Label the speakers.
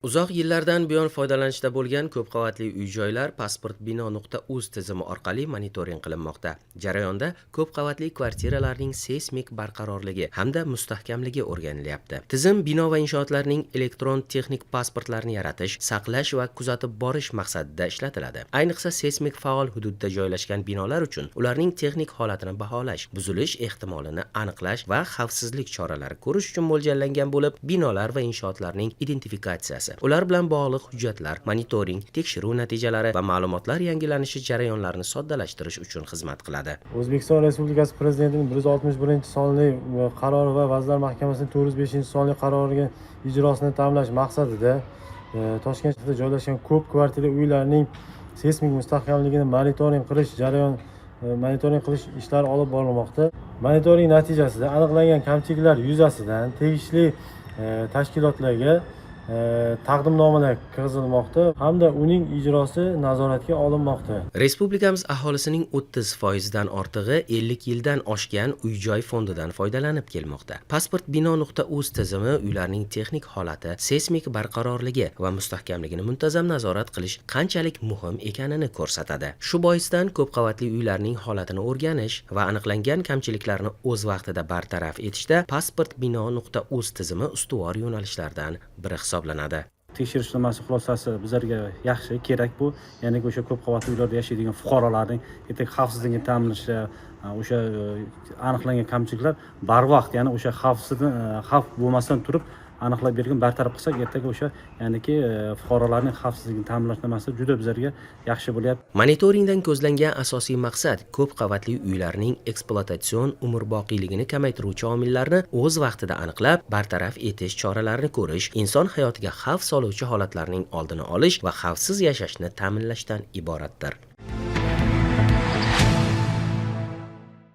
Speaker 1: Uzoq yillardan buyon foydalanishda bo'lgan ko'p qavatli uy-joylar pasport bino.uz tizimi orqali monitoring qilinmoqda. Jarayonda ko'p qavatli kvartiralarning seysmik barqarorligi hamda mustahkamligi o'rganilyapti. Tizim bino va inshootlarning elektron texnik pasportlarini yaratish, saqlash va kuzatib borish maqsadida ishlatiladi. Ayniqsa seysmik faol hududda joylashgan binolar uchun ularning texnik holatini baholash, buzilish ehtimolini aniqlash va xavfsizlik choralari ko'rish uchun mo'ljallangan bo'lib, binolar va inshootlarning identifikatsiyasi, ular bilan bog'liq hujjatlar, monitoring, tekshiruv natijalari va ma'lumotlar yangilanishi jarayonlarini soddalashtirish uchun xizmat qiladi.
Speaker 2: O'zbekiston Respublikasi Prezidentining 161-sonli qarori va Vazirlar Mahkamasining 405-sonli qaroriga ijrosini ta'minlash maqsadida Toshkentda joylashgan ko'p kvartira uylarning seysmik mustahkamligini monitoring qilish ishlari olib borilmoqda. Monitoring natijasida aniqlangan kamchiliklar yuzasidan tegishli tashkilotlarga taqdimnomalar kiritilmoqda hamda uning ijrosi nazoratga olinmoqda.
Speaker 1: Respublikamiz aholisining 30% dan ortig'i 50 yildan oshgan uy-joy fondidan foydalanib kelmoqda. Pasport bino.uz tizimi uylarning texnik holati, seysmik barqarorligi va mustahkamligini muntazam nazorat qilish qanchalik muhim ekanini ko'rsatadi. Shu boisdan ko'p qavatli uylarning holatini o'rganish va aniqlangan kamchiliklarni o'z vaqtida bartaraf etishda pasport bino.uz tizimi ustuvor yo'nalishlardan biri hisoblanadi.
Speaker 3: Tekshirishnomasi xulosasi bizlarga yaxshi, kerak bu. Ya'ni o'sha ko'p qavatli uylarda yashaydigan fuqarolarning xavfsizligini ta'minlashda o'sha aniqlangan kamchiliklar barvaqt, ya'ni o'sha xavf bo'lmasdan turib aniqlab bergan, bartaraf qilsak, ertaga o'sha ya'niki fuqarolarning xavfsizligini ta'minlash nimasi juda bizlarga yaxshi bo'lyapti.
Speaker 1: Monitoringdan ko'zlangan asosiy maqsad ko'p qavatli uylarning ekspluatatsion umrboqiyligini kamaytiruvchi omillarni o'z vaqtida aniqlab, bartaraf etish choralarini ko'rish, inson hayotiga xavf soluvchi holatlarning oldini olish va xavfsiz yashashni ta'minlashdan iboratdir.